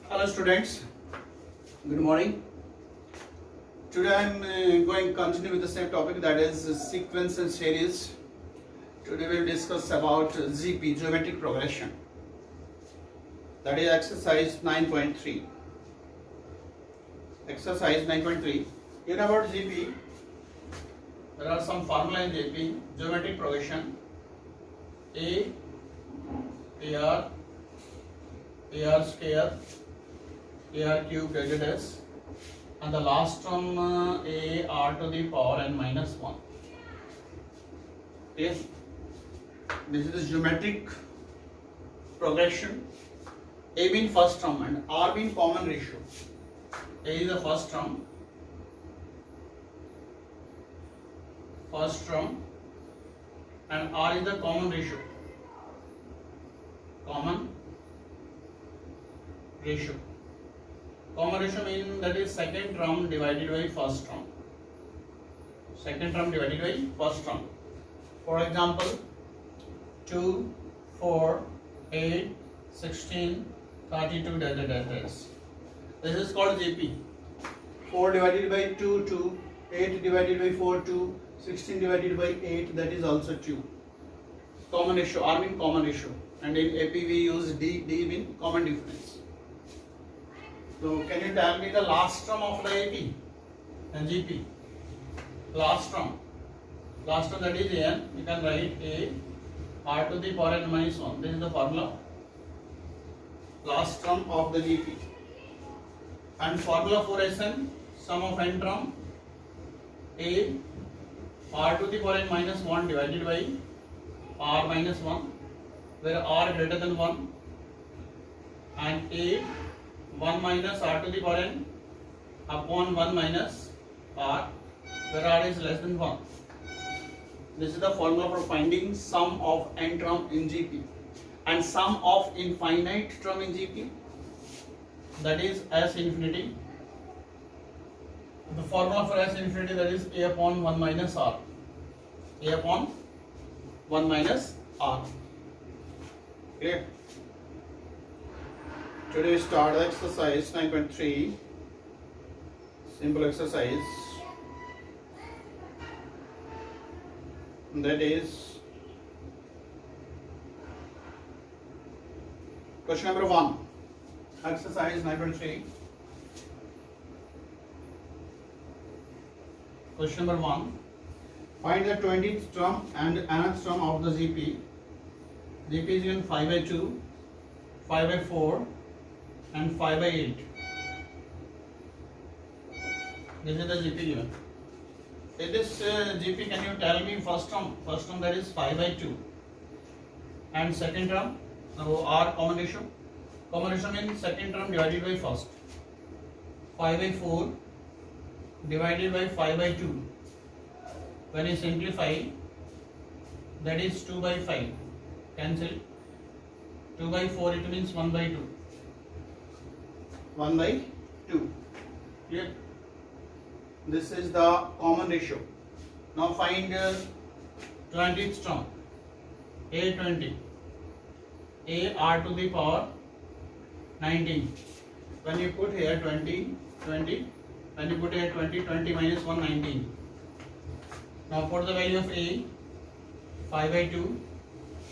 Hello students, good morning. Today I am going to continue with the same topic, that is sequence and series. Today we will discuss about GP, geometric progression. That is exercise 9.3. Exercise 9.3. Here about GP, there are some formula in GP, geometric progression. A, AR square, AR cube divided S, and the last term AR to the power n minus 1. Yes, this is the geometric progression. A being first term and R being common ratio. A is the first term, and R is the common ratio. Common ratio means that is second term divided by first term. For example, 2, 4, 8, 16, 32 dash. This is called GP. 4 divided by 2, 2, 8 divided by 4, 2, 16 divided by 8, that is also 2. Common ratio, R means common ratio, and in AP we use D means common difference. So can you tell me the last term of the AP and GP? Last term that is N. You can write A R to the power n minus 1. This is the formula. Last term of the GP. And formula for SN, sum of n term, A R to the power n minus 1 divided by R minus 1, where R greater than 1, and A 1 minus R to the power n upon 1 minus R, where R is less than 1. This is the formula for finding sum of n term in GP and sum of infinite term in GP, that is S infinity. The formula for S infinity, that is A upon 1 minus R. A upon 1 minus R. Okay. Today we start the exercise 9.3. Simple exercise. That is question number 1. Exercise 9.3. Question number 1. Find the 20th term and nth term of the GP. GP is given 5 by 2, 5 by 4, and 5 by 8. This is the GP given. In this GP, can you tell me first term? First term, that is 5 by 2, and second term, now R common ratio. Common ratio means second term divided by first. 5 by 4 divided by 5 by 2. When you simplify, that is 2 by 5. Cancel. 2 by 4, it means 1 by 2. 1 by 2. Clear? This is the common ratio. Now find 20th term. A20. A R to the power 19. When you put here 20, when you put here 20 minus 1, 19. Now put the value of A, 5 by 2,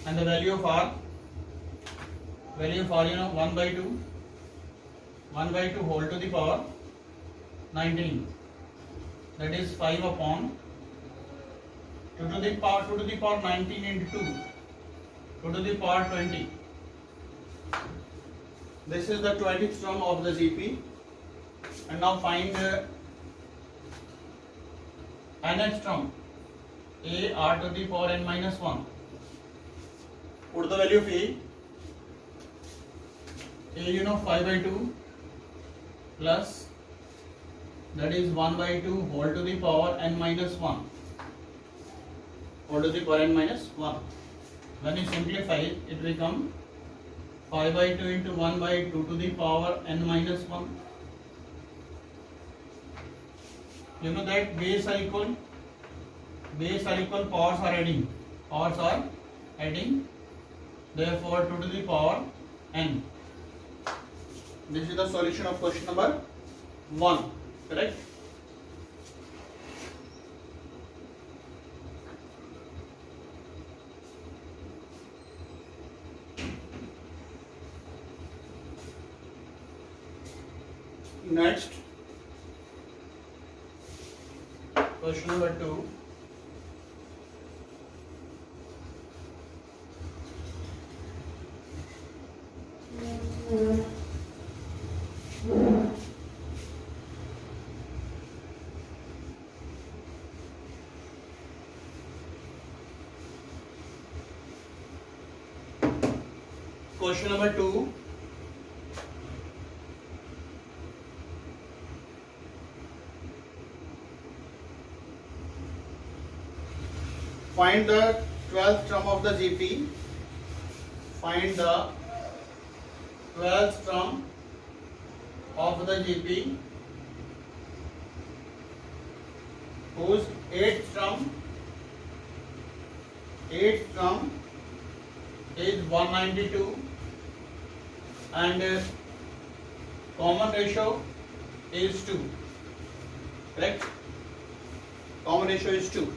and the value of R, you know, 1 by 2. 1 by 2 whole to the power 19. That is 5 upon 2 to the power 19 into 2. 2 to the power 20. This is the 20th term of the GP. And now find nth term. A R to the power n minus 1. Put the value of A. A, you know, 5 by 2 plus, that is 1 by 2 whole to the power n minus 1. Whole to the power n minus 1. When you simplify, it becomes 5 by 2 into 1 by 2 to the power n minus 1. You know that base are equal, powers are adding, therefore 2 to the power n. This is the solution of question number 1. Correct? Next, question number 2. Question number 2. Find the 12th term of the GP. Find the 12th term of the GP whose 8th term is 192 and common ratio is 2. Correct? Common ratio is 2.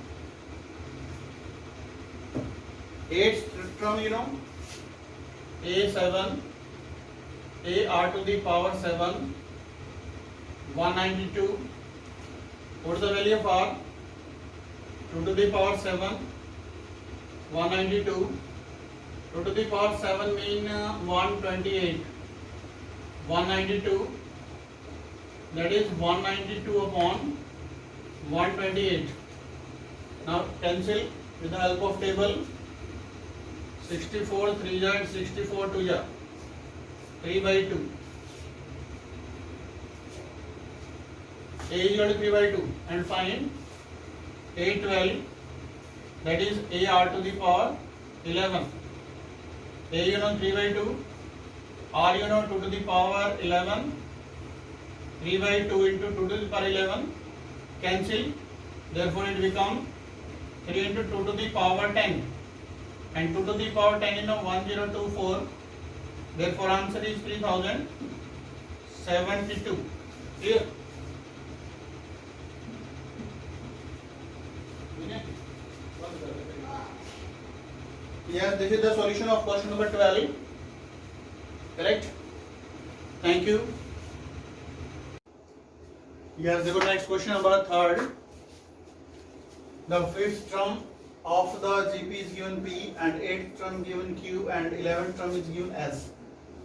8th term, you know, A7, AR to the power 7, 192. What is the value of R? 2 to the power 7, 192. 2 to the power 7 mean 128. 192, that is 192 upon 128. Now cancel with the help of table. 64 3 ja and 64 2 ja, 3 by 2. A is equal to 3 by 2 and find A12, that is AR to the power 11. A you know 3 by 2, R you know 2 to the power 11, 3 by 2 into 2 to the power 11, cancel, therefore it becomes 3 into 2 to the power 10. And 2 to the power 10 is 1024. Therefore answer is 3072. Clear? Yes, this is the solution of question number 12. Correct? Thank you. Yes, we go to next question number 3rd. The 5th term of the GP is given P and 8th term given Q and 11th term is given S,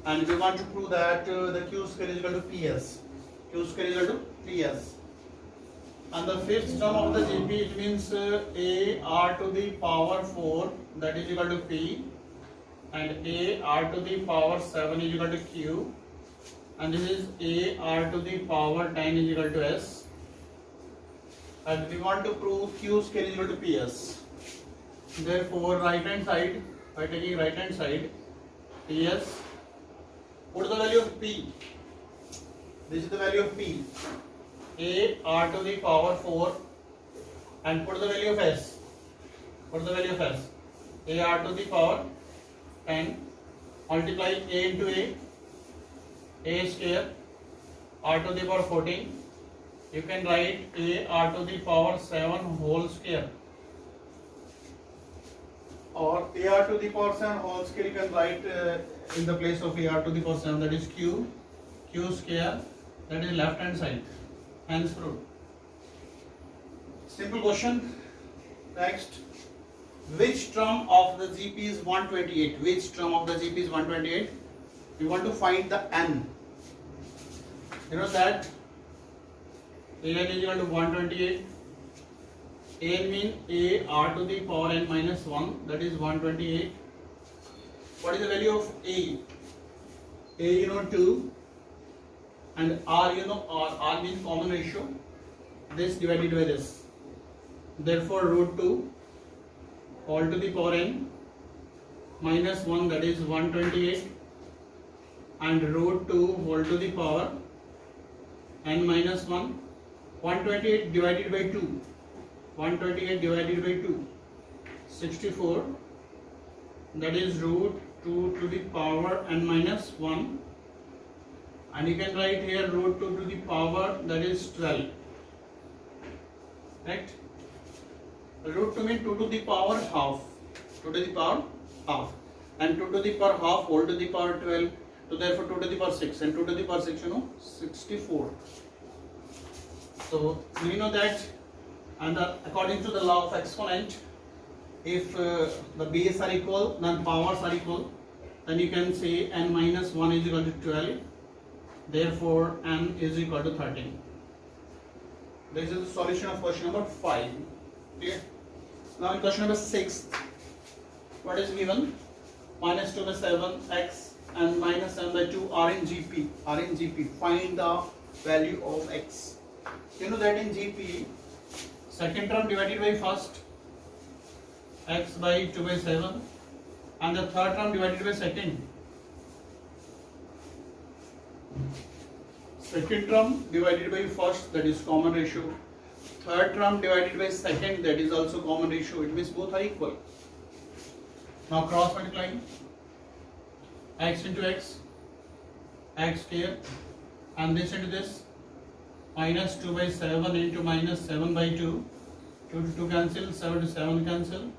and we want to prove that the Q square is equal to PS. Q square is equal to PS. And the 5th term of the GP, it means A R to the power 4, that is equal to P, and A R to the power 7 is equal to Q, and this is A R to the power 10 is equal to S, and we want to prove Q square is equal to PS. Therefore, right hand side, by taking right hand side, PS, put the value of P. This is the value of P. A R to the power 4, and put the value of S. Put the value of S. A R to the power 10. Multiply A into A square, R to the power 14. You can write A R to the power 7 whole square. Or A R to the power 7 whole square you can write in the place of A R to the power 7, that is Q square, that is left hand side. Hence proved. Simple question. Next. Which term of the GP is 128? Which term of the GP is 128? We want to find the N. You know that An is equal to 128. N mean A R to the power n minus 1, that is 128. What is the value of A? A you know 2, and R you know R means common ratio, this divided by this. Therefore root 2 all to the power n minus 1, that is 128, and root 2 whole to the power n minus 1, 128 divided by 2. 128 divided by 2, 64, that is root 2 to the power n minus 1, and you can write here root 2 to the power, that is 12. Right? Root 2 means 2 to the power half. 2 to the power half. And 2 to the power half whole to the power 12. So therefore 2 to the power 6. And 2 to the power 6, 64. So we know that, and according to the law of exponent, if the base are equal, then powers are equal, then you can say n minus 1 is equal to 12. Therefore n is equal to 13. This is the solution of question number 5. Clear? Now in question number 6, what is given? Minus 2 by 7 x and minus 7 by 2 are in GP. Are in GP. Find the value of x. You know that in GP, second term divided by first, x by 2 by 7, and the third term divided by second. Second term divided by first, that is common ratio. Third term divided by second, that is also common ratio. It means both are equal. Now cross multiplying x into x, x here, and this into this, minus 2 by 7 into minus 7 by 2, 2 to 2 cancel, 7 to 7 cancel,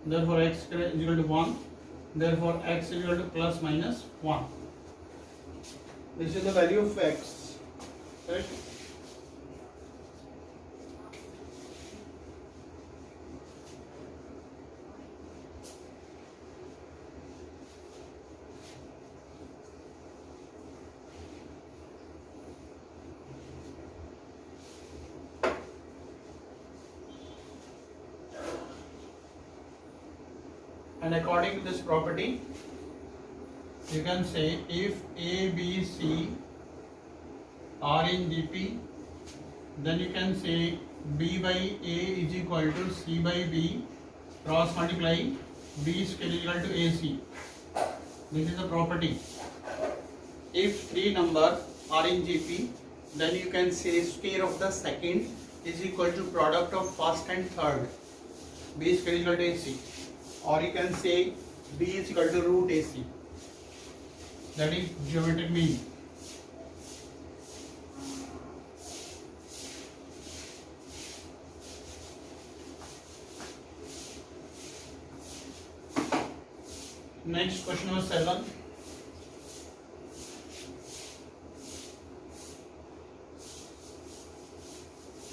therefore x is equal to 1, therefore x is equal to plus minus 1. This is the value of x, right? And according to this property, you can say if A, B, C are in GP, then you can say B by A is equal to C by B, cross multiply B square is equal to AC. This is the property. If three numbers are in GP, then you can say square of the second is equal to product of first and third. B square is equal to AC. Or you can say B is equal to root AC. That is geometric mean. Next, question number 7.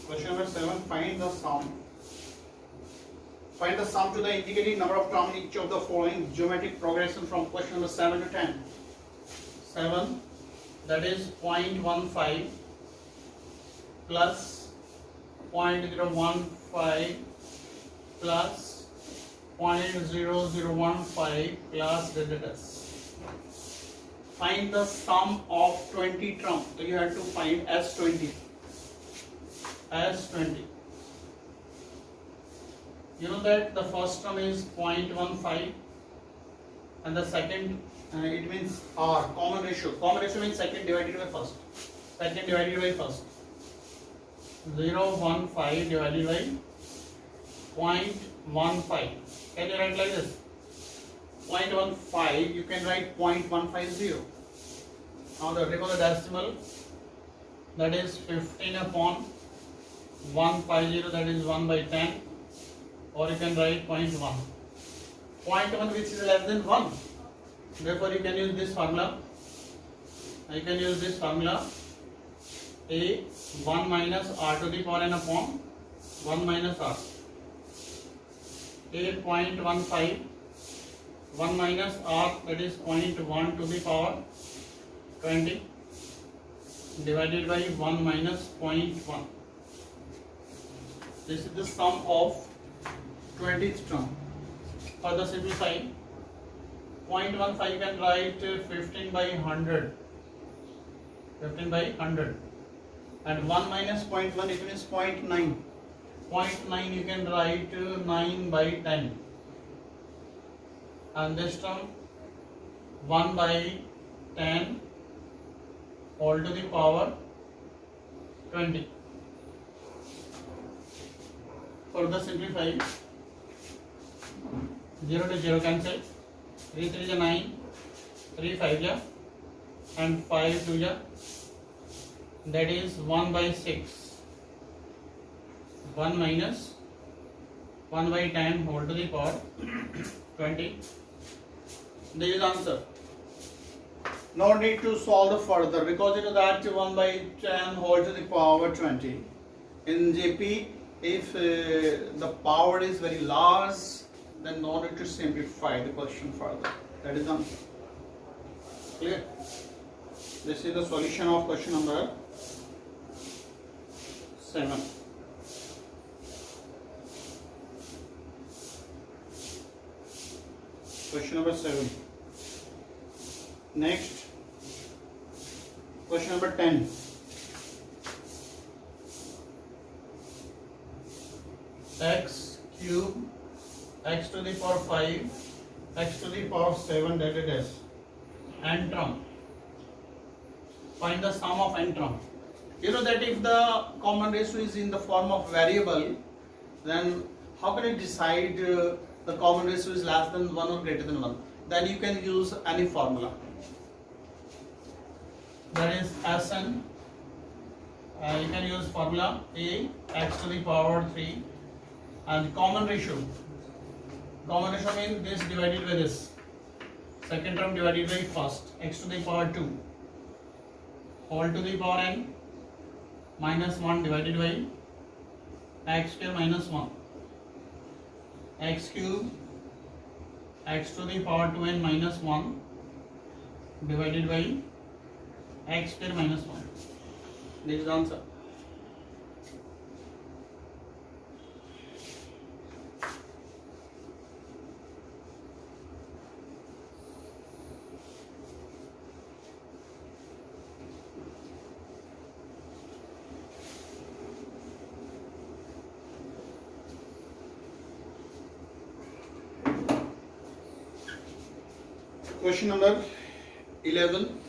Question number 7. Find the sum. Find the sum to the indicating number of terms in each of the following geometric progression from question number 7 to 10. 7, that is 0.15 plus 0.015 plus 0.0015 plus this. Find the sum of 20 terms. So you have to find S20. S20. You know that the first term is 0.15 and the second, it means R, common ratio. Common ratio means second divided by first. Second divided by first. 0.15 divided by 0.15. Can you write like this? 0.15, you can write 0.150. Now the remove the decimal, that is 15 upon 150, that is 1 by 10. Or you can write 0.1. 0.1 which is less than 1. Therefore you can use this formula. You can use this formula. A 1 minus r to the power n upon 1 minus r. A 0.15 1 minus r, that is 0.1 to the power 20 divided by 1 minus 0.1. This is the sum of 20th term. Further simplifying, 0.15 you can write 15 by 100. 15 by 100. And 1 minus 0.1 it means 0.9. 0.9 you can write 9 by 10. And this term 1 by 10 all to the power 20. Further simplifying, 0 to 0 cancel, 3 3 is 9, 3 5 is and 5 to the, that is 1 by 6. 1 minus 1 by 10 whole to the power 20. This is answer. No need to solve further because you know that 1 by 10 whole to the power 20. In JP, if the power is very large, then no need to simplify the question further. That is the answer. Clear? This is the solution of question number 7. Question number 7. Next, question number 10. X cube, x to the power 5, x to the power 7, that it is n term. Find the sum of n term. You know that if the common ratio is in the form of variable, then how can you decide the common ratio is less than 1 or greater than 1? Then you can use any formula. That is Sn. You can use formula A x to the power 3 and common ratio. Common ratio means this divided by this. Second term divided by first, x to the power 2 whole to the power n minus 1 divided by x square minus 1. X cube x to the power 2n minus 1 divided by x square minus 1. This is the answer. Question number 11.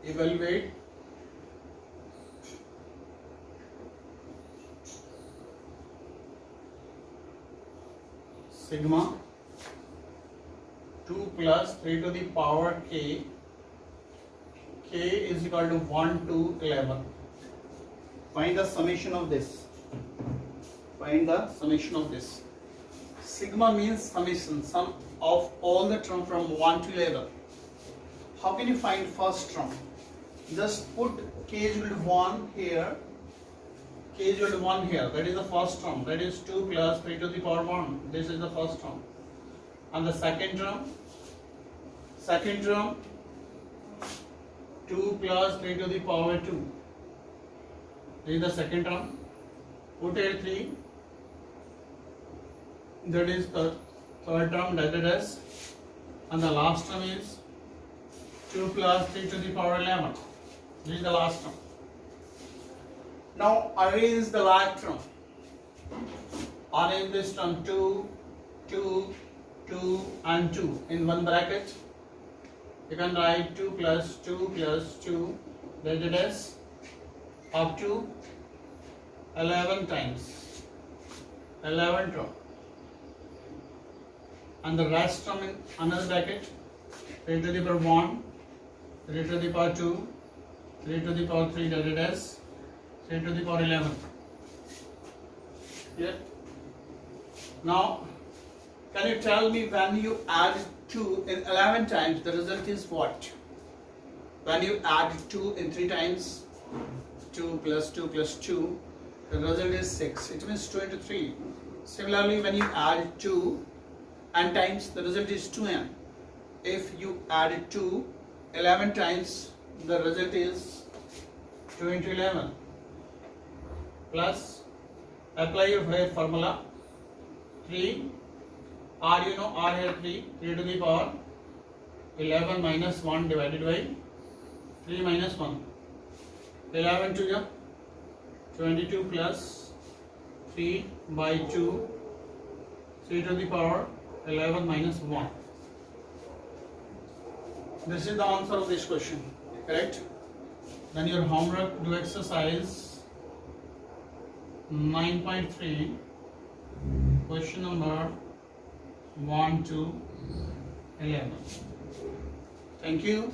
Evaluate sigma 2 plus 3 to the power k. K is equal to 1 to 11. Find the summation of this. Find the summation of this. Sigma means summation, sum of all the term from 1 to 11. How can you find first term? Just put k is equal to 1 here, k is equal to 1 here. That is the first term. That is 2 plus 3 to the power 1. This is the first term. And the second term 2 plus 3 to the power 2. This is the second term. Put here 3. That is the third term, that is, and the last term is 2 plus 3 to the power 11. This is the last term. Now arrange the like term. Arrange this term 2, 2, 2 and 2 in one bracket. You can write 2 plus 2 plus 2, that is up to 11 times. 11 term. And the rest term in another bracket, 3 to the power 1, 3 to the power 2, 3 to the power 3, that is 3 to the power 11. Here. Now, can you tell me when you add 2 in 11 times, the result is what? When you add 2 in 3 times, 2 plus 2 plus 2, the result is 6. It means 2 into 3. Similarly, when you add 2 n times, the result is 2n. If you add 2 11 times, the result is 2 into 11. Plus, apply your formula 3. R, you know, R here 3 to the power 11 minus 1 divided by 3 minus 1. 11 to the 22 plus 3 by 2, 3 to the power 11 minus 1. This is the answer of this question, correct? Then your homework, do exercise 9.3, question number 1 to 11. Thank you.